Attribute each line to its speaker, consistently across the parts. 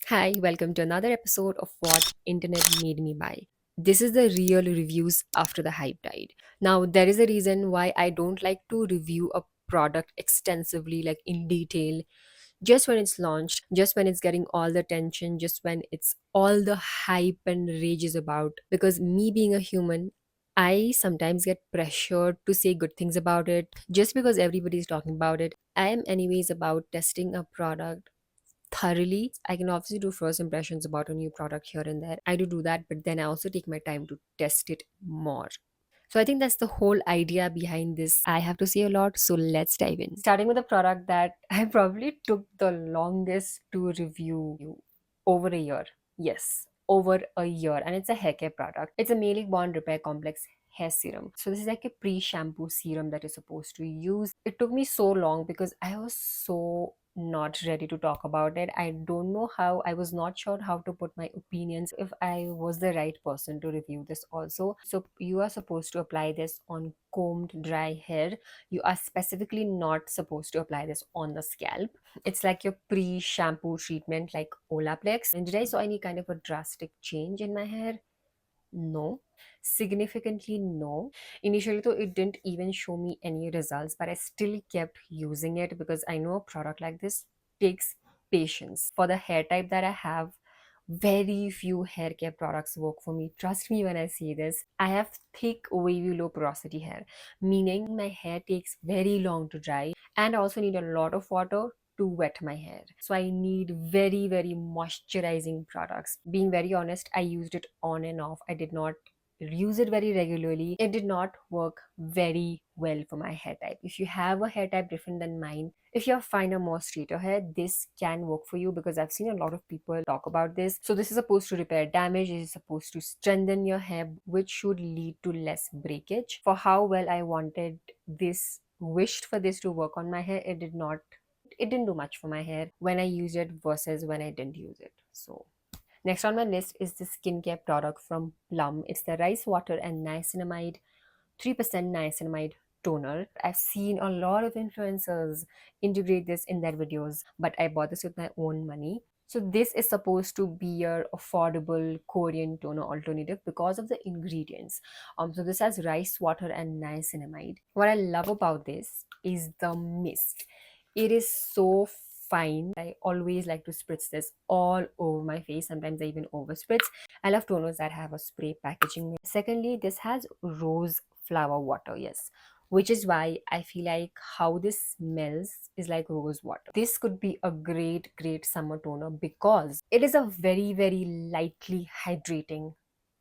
Speaker 1: Hi, welcome to another episode of What Internet Made Me Buy. This is the real reviews after the hype died. Now, there is a reason why I don't like to review a product extensively, like in detail, just when it's launched, just when it's getting all the attention, just when it's all the hype and rage is about. Because me being a human, I sometimes get pressured to say good things about it just because everybody's talking about it. I am, anyways, about testing a product thoroughly. I can obviously do first impressions about a new product here and there. I do that, but then I also take my time to test it more. So I think that's the whole idea behind this. I have to say a lot, so let's dive in. Starting with a product that I probably took the longest to review, over a year. Yes, over a year. And it's a hair care product. It's a Maleic Bond Repair Complex hair serum. So this is like a pre-shampoo serum that you're supposed to use. It took me so long because I was so not ready to talk about it. I don't know how, I was not sure how to put my opinions, if I was the right person to review this also. So you are supposed to apply this on combed dry hair. You are specifically not supposed to apply this on the scalp. It's like your pre-shampoo treatment, like Olaplex. And did I saw any kind of a drastic change in my hair? No. Significantly no. Initially though, it didn't even show me any results, but I still kept using it because I know a product like this takes patience. For the hair type that I have, very few hair care products work for me. Trust me when I say this. I have thick, wavy, low porosity hair, meaning my hair takes very long to dry, and I also need a lot of water to wet my hair. So I need very, very moisturizing products. Being very honest, I used it on and off. I did not use it very regularly. It did not work very well for my hair type. If you have a hair type different than mine, if you have finer, more straighter hair, this can work for you because I've seen a lot of people talk about this. So this is supposed to repair damage. It is supposed to strengthen your hair, which should lead to less breakage. For how well I wanted this, wished for this to work on my hair, it did not. It didn't do much for my hair when I used it versus when I didn't use it. So next on my list is the skincare product from Plum. It's the rice water and niacinamide, 3% niacinamide toner. I've seen a lot of influencers integrate this in their videos, but I bought this with my own money. So this is supposed to be your affordable Korean toner alternative because of the ingredients. So this has rice water and niacinamide. What I love about this is the mist. It is so fine. I always like to spritz this all over my face. Sometimes I even over spritz. I love toners that have a spray packaging. Secondly, this has rose flower water, yes, which is why I feel like how this smells is like rose water. This could be a great summer toner because it is a very, very lightly hydrating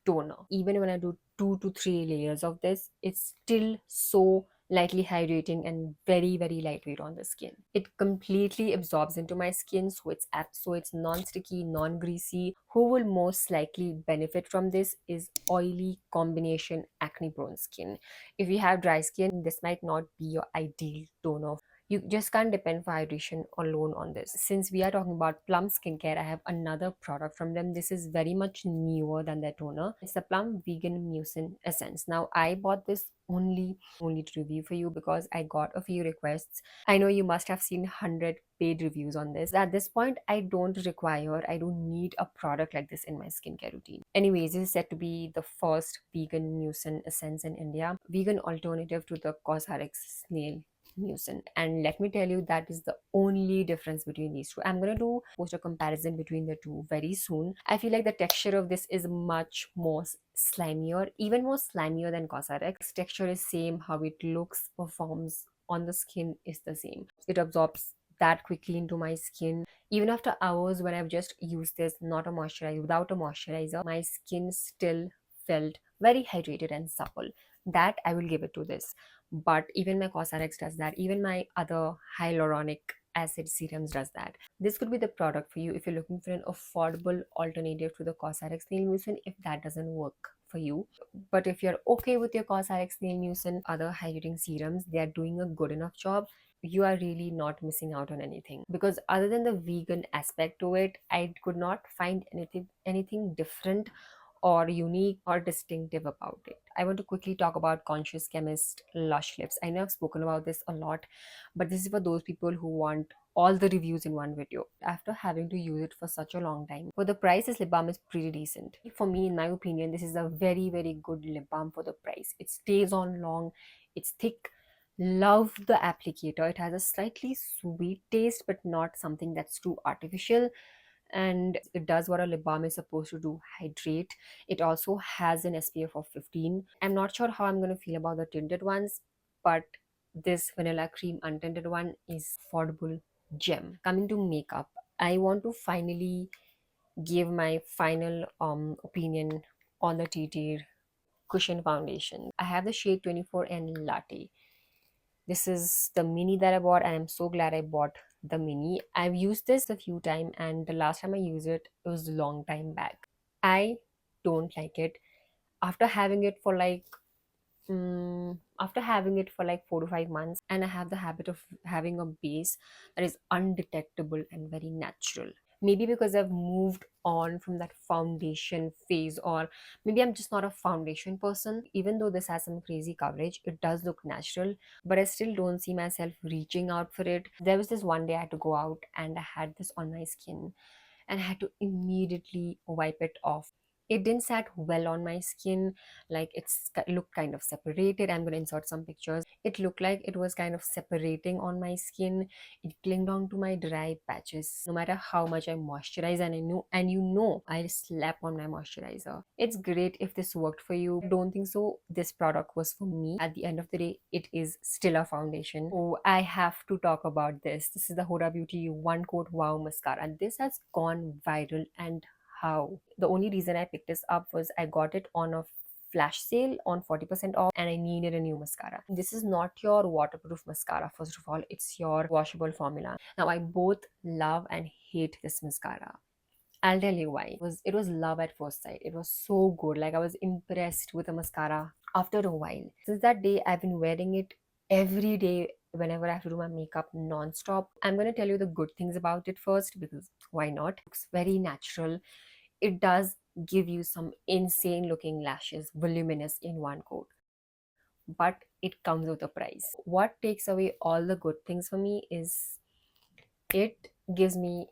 Speaker 1: toner. Even when I do 2 to 3 layers of this, it's still so lightly hydrating and very, very lightweight on the skin. It completely absorbs into my skin, so it's non-sticky, non-greasy. Who will most likely benefit from this is oily combination acne prone skin. If you have dry skin, this might not be your ideal toner. You just can't depend for hydration alone on this. Since we are talking about Plum skincare, I have another product from them. This is very much newer than their toner. It's the Plum Vegan Mucin Essence. Now I bought this only to review for you because I got a few requests. I know you must have seen 100 paid reviews on this. At this point, I don't need a product like this in my skincare routine. Anyways, this is said to be the first vegan mucin essence in India, vegan alternative to the Cosrx snail mucin. And let me tell you, that is the only difference between these two. I'm gonna do post a comparison between the two very soon. I feel like the texture of this is much more slimier, even more slimier than Cosrx. Texture is same, how it looks, performs on the skin is the same. It absorbs that quickly into my skin. Even after hours when I've just used this, not a moisturizer, without a moisturizer, my skin still felt very hydrated and supple. That I will give it to this. But even my Cosrx does that. Even my other hyaluronic acid serums does that. This could be the product for you if you're looking for an affordable alternative to the Cosrx nail mucin, if that doesn't work for you. But if you're okay with your Cosrx nail mucin, other hydrating serums, they are doing a good enough job. You are really not missing out on anything, because other than the vegan aspect to it, I could not find anything different or unique or distinctive about it. I want to quickly talk about Conscious Chemist Lush Lips. I know I've spoken about this a lot, but this is for those people who want all the reviews in one video after having to use it for such a long time. For the price, this lip balm is pretty decent. For me, in my opinion, this is a very, very good lip balm for the price. It stays on long, it's thick. Love the applicator. It has a slightly sweet taste, but not something that's too artificial, and it does what a lip balm is supposed to do, hydrate. It also has an SPF of 15. I'm not sure how I'm going to feel about the tinted ones, but this vanilla cream untinted one is affordable gem. Coming to makeup, I want to finally give my final opinion on the TIRTIR cushion foundation. I have the shade 24N Latte. This is the mini that I bought, and I'm so glad I bought the mini. I've used this a few times, and the last time I used it, it was a long time back. I don't like it. After having it for like after having it for like 4 to 5 months, and I have the habit of having a base that is undetectable and very natural. Maybe because I've moved on from that foundation phase, or maybe I'm just not a foundation person. Even though this has some crazy coverage, it does look natural, but I still don't see myself reaching out for it. There was this one day I had to go out and I had this on my skin, and I had to immediately wipe it off. It didn't sat well on my skin, like it looked kind of separated. I'm going to insert some pictures. It looked like it was kind of separating on my skin. It clinged on to my dry patches. No matter how much I moisturize, and I slap on my moisturizer. It's great if this worked for you. I don't think so this product was for me. At the end of the day, it is still a foundation. Oh, I have to talk about this. This is the Huda Beauty One Coat Wow Mascara, and this has gone viral. And how? The only reason I picked this up was I got it on a flash sale on 40% off, and I needed a new mascara. This is not your waterproof mascara. First of all, it's your washable formula. Now, I both love and hate this mascara. I'll tell you why. It was love at first sight. It was so good. Like, I was impressed with the mascara after a while. Since that day, I've been wearing it every day whenever I have to do my makeup non-stop. I'm gonna tell you the good things about it first, because why not? It looks very natural. It does give you some insane looking lashes, voluminous in one coat, but it comes with a price. What takes away all the good things for me is it gives me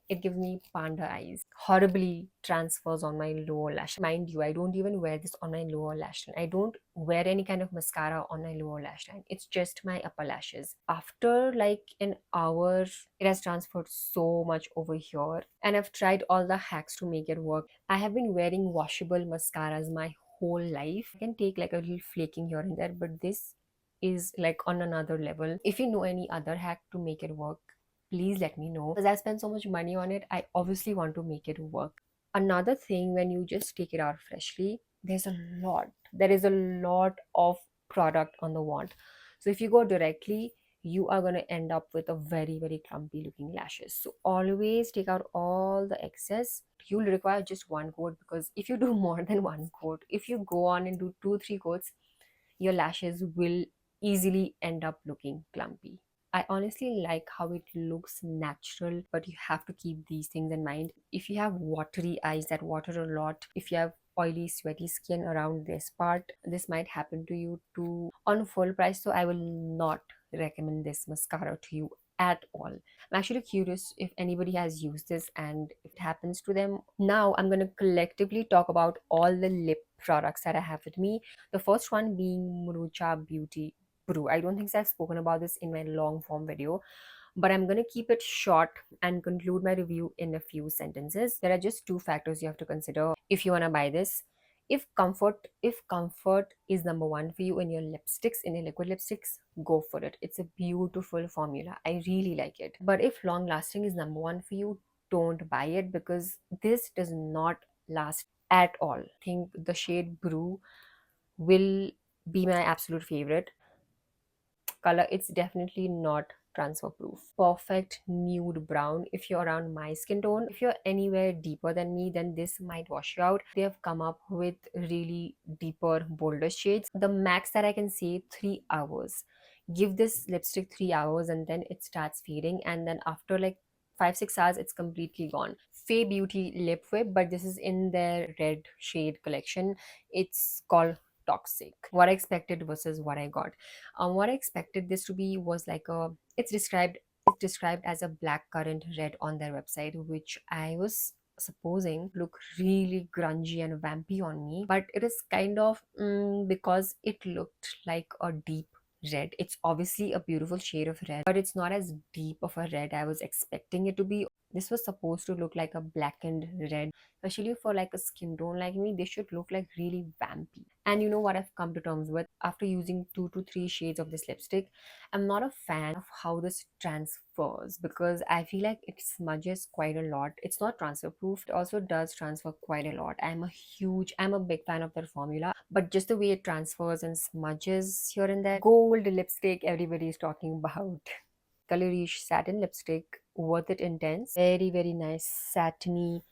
Speaker 1: panda eyes. Horribly transfers on my lower lash. Mind you, I don't even wear this on my lower lash line. I don't wear any kind of mascara on my lower lash line. It's just my upper lashes. After like an hour, it has transferred so much over here, and I've tried all the hacks to make it work. I have been wearing washable mascaras my whole life. I can take like a little flaking here and there, but this is like on another level. If you know any other hack to make it work, please let me know, because I spent so much money on it. I obviously want to make it work. Another thing, when you just take it out freshly, there is a lot of product on the wand. So if you go directly, you are going to end up with a very, very clumpy looking lashes. So always take out all the excess. You'll require just one coat, because if you do more than one coat, if you go on and do 2 3 coats, your lashes will easily end up looking clumpy. I honestly like how it looks natural, but you have to keep these things in mind. If you have watery eyes that water a lot, if you have oily, sweaty skin around this part, this might happen to you too on full price. So I will not recommend this mascara to you at all. I'm actually curious if anybody has used this and if it happens to them. Now I'm going to collectively talk about all the lip products that I have with me. The first one being Mrucha Beauty Brew. I don't think I've spoken about this in my long form video, but I'm going to keep it short and conclude my review in a few sentences. There are just 2 factors you have to consider if you want to buy this. If comfort is number one for you in your lipsticks, in your liquid lipsticks, go for it. It's a beautiful formula. I really like it. But if long lasting is number one for you, don't buy it, because this does not last at all. I think the shade Brew will be my absolute favorite color. It's definitely not transfer proof. Perfect nude brown if you're around my skin tone. If you're anywhere deeper than me, then this might wash you out. They have come up with really deeper, bolder shades. The max that I can say, 3 hours. Give this lipstick 3 hours and then it starts fading, and then after like 5 6 hours it's completely gone. Fay Beauty lip whip, but this is in their red shade collection. It's called Toxic. What I expected versus what I got. What I expected this to be was like it's described as a blackcurrant red on their website, which I was supposing look really grungy and vampy on me, but it is kind of because it looked like a deep red. It's obviously a beautiful shade of red, but it's not as deep of a red I was expecting it to be. This was supposed to look like a blackened red, especially for like a skin tone like me. They should look like really vampy. And you know what I've come to terms with after using 2 to 3 shades of this lipstick? I'm not a fan of how this transfers because I feel like it smudges quite a lot. It's not transfer proof. It also does transfer quite a lot. I'm a big fan of their formula, but just the way it transfers and smudges here and there. Gold lipstick everybody is talking about. Colorish satin lipstick, worth it intense. Very, very nice satiny,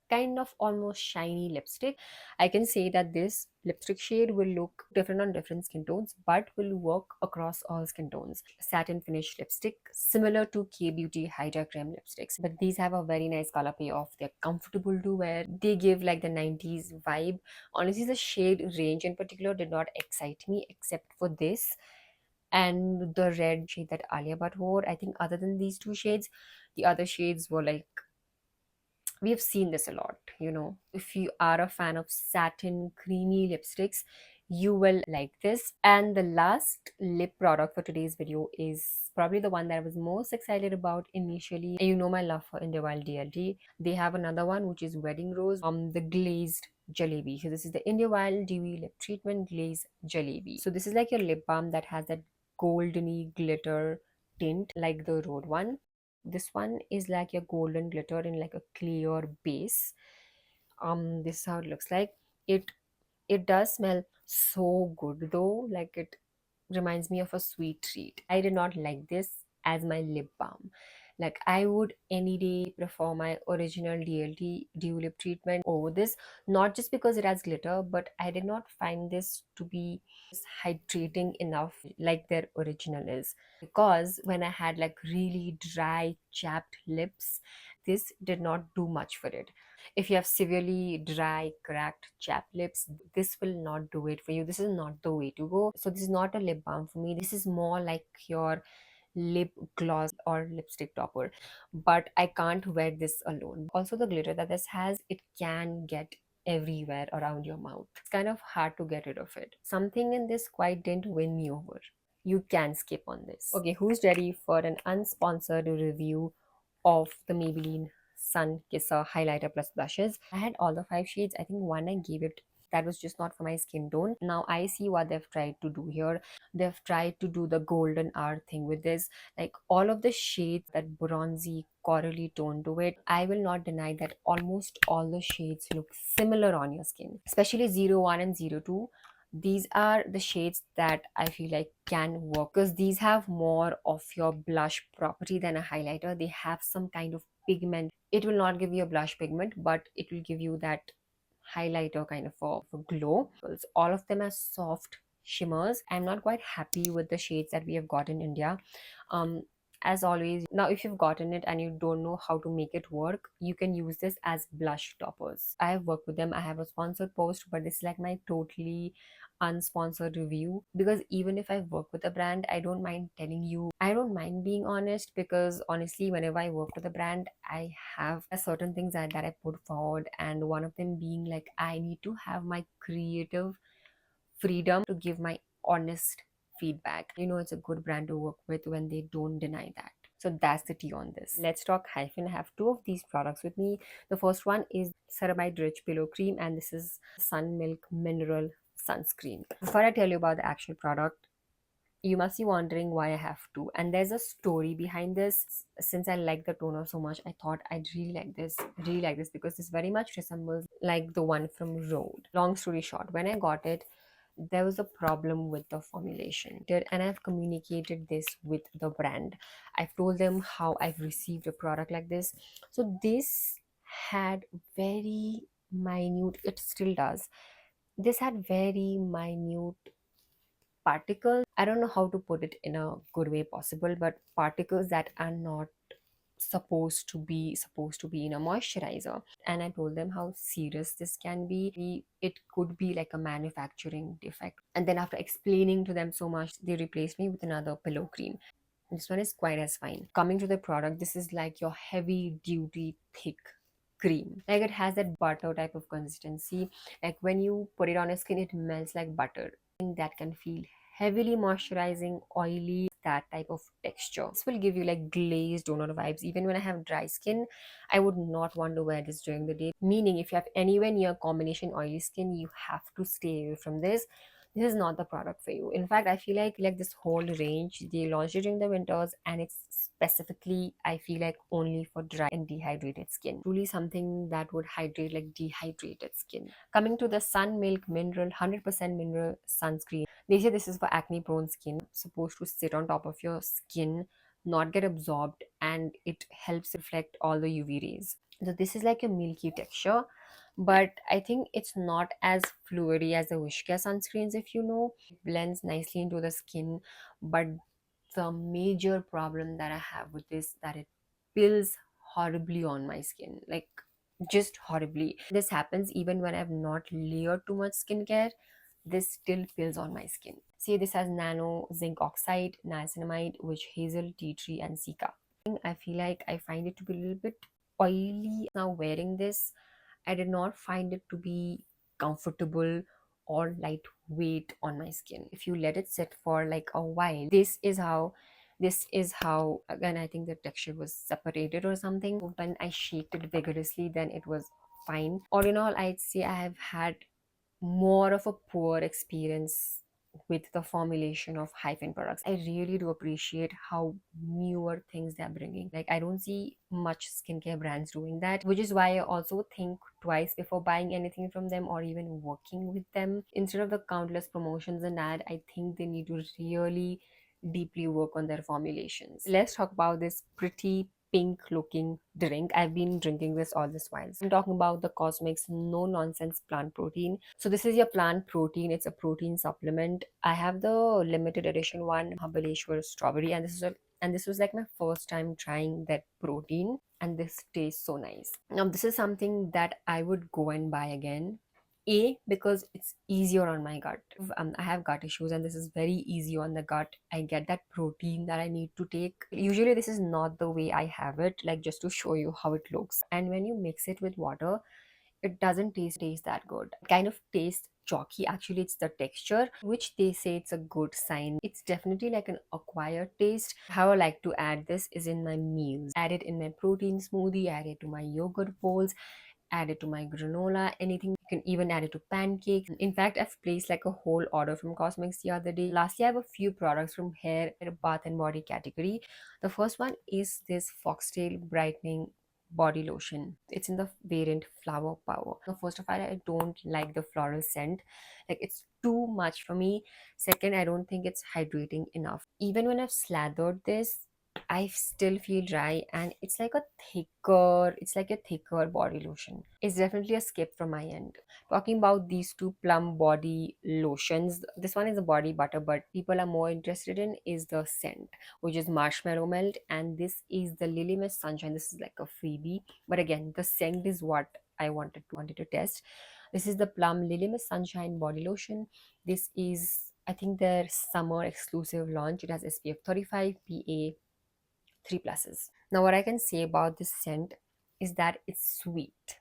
Speaker 1: kind of almost shiny lipstick. I can say that this lipstick shade will look different on different skin tones but will work across all skin tones. Satin finish lipstick similar to K-Beauty Hydra Creme lipsticks, but these have a very nice color payoff. They're comfortable to wear. They give like the 90s vibe. Honestly, the shade range in particular did not excite me except for this and the red shade that Alia Bhatt wore. I think other than these two shades, the other shades were like, we have seen this a lot. If you are a fan of satin creamy lipsticks, you will like this. And the last lip product for today's video is probably the one that I was most excited about initially. And you know my love for Inde DLD. They have another one which is Wedding Rose, the glazed Jalebi. So this is the India Wild Dewy Lip Treatment Glazed Jalebi. So this is like your lip balm that has that goldeny glitter tint like the Road one. This one is like your golden glitter in like a clear base. This is how it looks like. It does smell so good though, like it reminds me of a sweet treat. I did not like this as my lip balm. Like I would any day prefer my original DLT dew lip treatment over this, not just because it has glitter, but I did not find this to be hydrating enough like their original is. Because when I had like really dry, chapped lips, this did not do much for it. If you have severely dry, cracked, chapped lips, this will not do it for you. This is not the way to go. So this is not a lip balm for me. This is more like your lip gloss or lipstick topper, but I can't wear this alone. Also, the glitter that this has, it can get everywhere around your mouth. It's kind of hard to get rid of it. Something in this quite didn't win me over. You can skip on this. Okay, who's ready for an unsponsored review of the Maybelline Sunkisser Highlighter Plus Blushes? I had all the 5 shades. I think one I gave it that was just not for my skin tone. Now I see what they've tried to do here. They've tried to do the golden hour thing with this. Like all of the shades, that bronzy corally tone to it. I will not deny that almost all the shades look similar on your skin, especially 01 and 02. These are the shades that I feel like can work because these have more of your blush property than a highlighter. They have some kind of pigment. It will not give you a blush pigment, but it will give you that highlighter kind of a glow. All of them are soft shimmers. I'm not quite happy with the shades that we have got in India. As always, now if you've gotten it and you don't know how to make it work, you can use this as blush toppers. I have worked with them. I have a sponsored post, but this is like my totally unsponsored review, because even if I work with a brand, I don't mind telling you. I don't mind being honest, because honestly, whenever I work with a brand, I have certain things that I put forward, and one of them being like I need to have my creative freedom to give my honest feedback. It's a good brand to work with when they don't deny that. So that's the tea on this. Let's talk Hyphen. I have 2 of these products with me. The first one is Ceramide Rich Pillow Cream, and this is Sun Milk Mineral Sunscreen. Before I tell you about the actual product, you must be wondering why I have two. And there's a story behind this. Since I like the toner so much, I thought I'd really like this because this very much resembles like the one from Rode. Long story short, when I got it, there was a problem with the formulation. And I've communicated this with the brand. I've told them how I've received a product like this. So this had very minute, it still does. This had very minute particles. I don't know how to put it in a good way possible, but particles that are not supposed to be in a moisturizer. And I told them how serious this can be. It could be like a manufacturing defect. And then after explaining to them so much, they replaced me with another pillow cream. This one is quite as fine. Coming to the product, this is like your heavy duty thick cream. Like it has that butter type of consistency. Like when you put it on your skin, it melts like butter. That can feel heavily moisturizing, oily, that type of texture. This will give you like glazed donut vibes. Even when I have dry skin, I would not want to wear this during the day. Meaning, if you have anywhere near combination oily skin, you have to stay away from this. This is not the product for you. In fact, I feel like this whole range they launched it during the winters, and it's specifically, I feel like, only for dry and dehydrated skin. Truly something that would hydrate like dehydrated skin. Coming to the Sun Milk Mineral 100% mineral sunscreen. They say this is for acne prone skin, supposed to sit on top of your skin, not get absorbed, and it helps reflect all the UV rays. So this is like a milky texture, but I think it's not as fluidy as the Wishcare sunscreens, if you know. It blends nicely into the skin, but the major problem that I have with this, that it peels horribly on my skin, like just horribly. This happens even when I've not layered too much skincare. This still peels on my skin. See, this has nano zinc oxide, niacinamide, witch hazel, tea tree, and cica. I feel like I find it to be a little bit oily. Now wearing this, I did not find it to be comfortable or lightweight on my skin. If you let it sit for like a while, this is how again, I think the texture was separated or something. When I shaked it vigorously, then it was fine. All in all, I'd say I have had more of a poor experience with the formulation of Hyphen products. I really do appreciate how newer things they're bringing. Like, I don't see much skincare brands doing that, which is why I also think twice before buying anything from them or even working with them. Instead of the countless promotions and ad, I think they need to really deeply work on their formulations. Let's talk about this pretty pink looking drink. I've been drinking this all this while. So I'm talking about the Cosmix no nonsense plant protein. So this is your plant protein. It's a protein supplement. I have the limited edition one, Mahabaleshwar strawberry, and this was like my first time trying that protein, and this tastes so nice. Now this is something that I would go and buy again. Because it's easier on my gut. I have gut issues, and this is very easy on the gut. I get that protein that I need to take. Usually this is not the way I have it, like just to show you how it looks. And when you mix it with water, it doesn't taste that good. It kind of tastes chalky. Actually, it's the texture, which they say it's a good sign. It's definitely like an acquired taste. How I like to add this is in my meals. Add it in my protein smoothie, add it to my yogurt bowls, add it to my granola, anything. You can even add it to pancakes. In fact, I've placed like a whole order from Cosmix the other day. Lastly, I have a few products from hair and bath and body category. The first one is this Foxtail Brightening Body Lotion. It's in the variant Flower Power. Now, first of all, I don't like the floral scent. Like, it's too much for me. Second, I don't think it's hydrating enough. Even when I've slathered this, I still feel dry, and it's like a thicker body lotion. It's definitely a skip from my end. Talking about these two Plum body lotions, this one is a body butter, but people are more interested in is the scent, which is Marshmallow Melt, and this is the Lily Mist Sunshine. This is like a freebie, but again, the scent is what I wanted to test. This is the Plum Lily Mist Sunshine body lotion. This is, I think, their summer exclusive launch. It has SPF 35 PA 3 pluses. Now, what I can say about this scent is that it's sweet.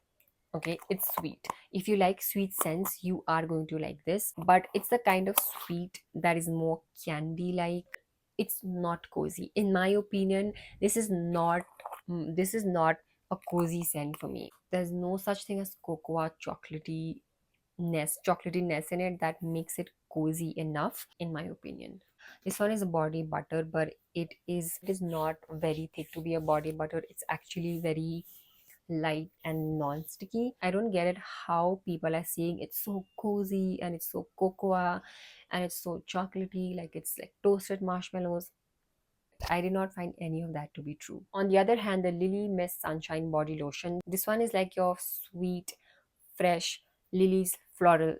Speaker 1: Okay, it's sweet. If you like sweet scents, you are going to like this, but it's the kind of sweet that is more candy like. It's not cozy. In my opinion, this is not a cozy scent for me. There's no such thing as cocoa chocolatiness in it that makes it cozy enough, in my opinion. This one is a body butter, but it is not very thick to be a body butter. It's actually very light and non-sticky. I don't get it how people are saying it's so cozy and it's so cocoa and it's so chocolatey, like it's like toasted marshmallows. I did not find any of that to be true. On the other hand, the Lily Mist Sunshine body lotion, this one is like your sweet, fresh Lily's floral.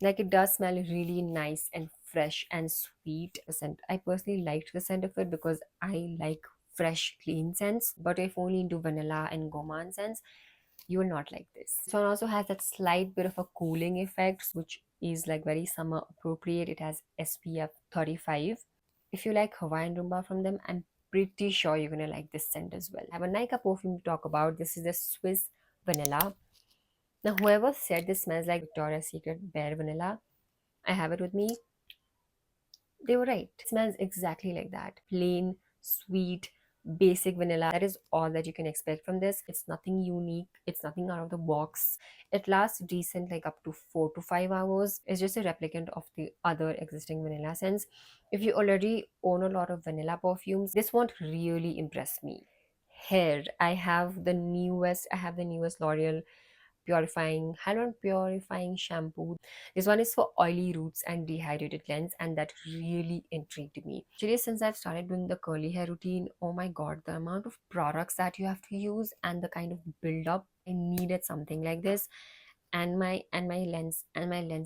Speaker 1: Like, it does smell really nice and fresh and sweet. The scent, I personally liked the scent of it because I like fresh, clean scents. But if only into vanilla and gourmand scents, you will not like this. This one also has that slight bit of a cooling effect, which is like very summer appropriate. It has SPF 35. If you like Hawaiian Rumba from them, I'm pretty sure you're gonna like this scent as well. I have a Nykaa perfume to talk about. This is the Swiss Vanilla. Now, whoever said this smells like Victoria's Secret Bare Vanilla, I have it with me. They were right. It smells exactly like that. Plain, sweet, basic vanilla. That is all that you can expect from this. It's nothing unique. It's nothing out of the box. It lasts decent, like up to 4 to 5 hours. It's just a replicant of the other existing vanilla scents. If you already own a lot of vanilla perfumes, this won't really impress me. Hair, I have the newest L'Oreal Hyaluron Purifying Shampoo. This one is for oily roots and dehydrated cleanse, and that really intrigued me. Actually, since I've started doing the curly hair routine, oh my god, the amount of products that you have to use and the kind of build up, I needed something like this. And my lens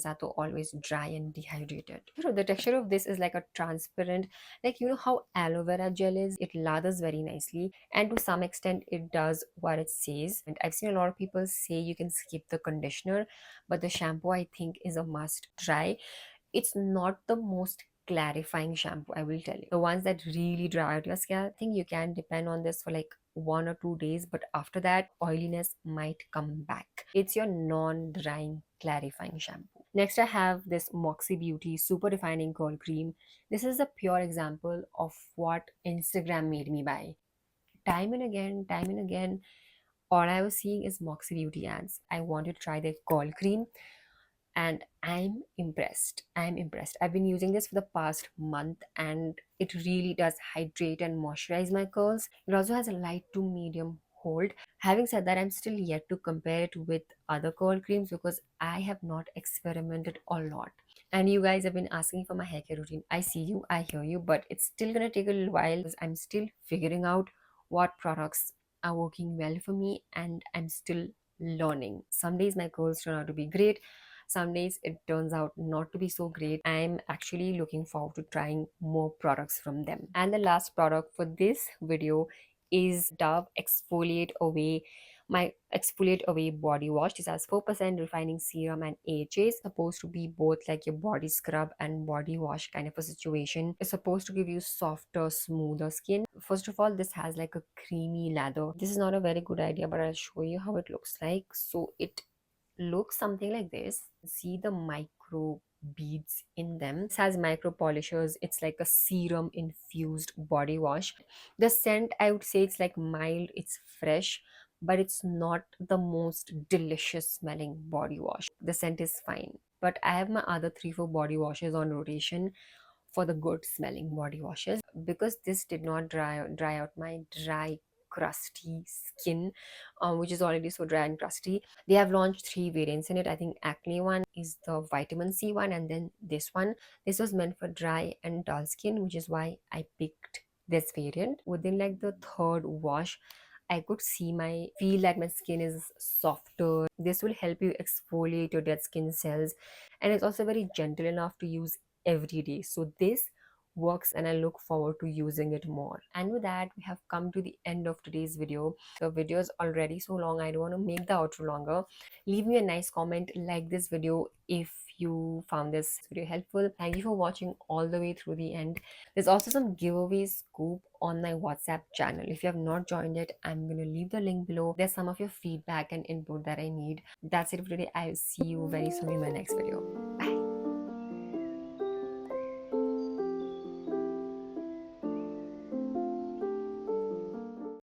Speaker 1: are to always dry and dehydrated. The texture of this is like a transparent, like how aloe vera gel is. It lathers very nicely, and to some extent it does what it says. And I've seen a lot of people say you can skip the conditioner, but the shampoo I think is a must try. It's not the most clarifying shampoo, I will tell you. The ones that really dry out your scalp, I think you can depend on this for like 1 or 2 days, but after that oiliness might come back. It's your non-drying clarifying shampoo. Next, I have this Moxie Beauty Super Refining Curl Cream. This is a pure example of what Instagram made me buy. Time and again, all I was seeing is Moxie Beauty ads. I wanted to try their curl cream, and I'm impressed. I've been using this for the past month, and it really does hydrate and moisturize my curls. It also has a light to medium hold. Having said that, I'm still yet to compare it with other curl creams because I have not experimented a lot. And you guys have been asking for my hair care routine. I see you, I hear you, but it's still gonna take a little while because I'm still figuring out what products are working well for me, and I'm still learning. Some days my curls turn out to be great, some days it turns out not to be so great. I'm actually looking forward to trying more products from them. And the last product for this video is Dove Exfoliate Away Body Wash. This has 4% refining serum and AHA. It's supposed to be both like your body scrub and body wash kind of a situation. It's supposed to give you softer, smoother skin. First of all, this has like a creamy lather. This is not a very good idea, but I'll show you how it looks like. So it looks something like this. See the micro beads in them. This has micro polishers. It's like a serum infused body wash. The scent, I would say it's like mild, it's fresh, but it's not the most delicious smelling body wash. The scent is fine, but I have my other 3 4 body washes on rotation for the good smelling body washes, because this did not dry out my dry crusty skin, which is already so dry and crusty. They have launched 3 variants in it. I think acne one is the vitamin C one, and then this one. This was meant for dry and dull skin, which is why I picked this variant. Within like the third wash, I could feel that my skin is softer. This will help you exfoliate your dead skin cells, and it's also very gentle enough to use every day. So this works, and I look forward to using it more. And with that, we have come to the end of today's video. The video is already so long, I don't want to make the outro longer. Leave me a nice comment, like this video if you found this video helpful. Thank you for watching all the way through the end. There's also some giveaway scoop on my WhatsApp channel. If you have not joined it, I'm gonna leave the link below. There's some of your feedback and input that I need. That's it for today. I'll see you very soon in my next video. Bye.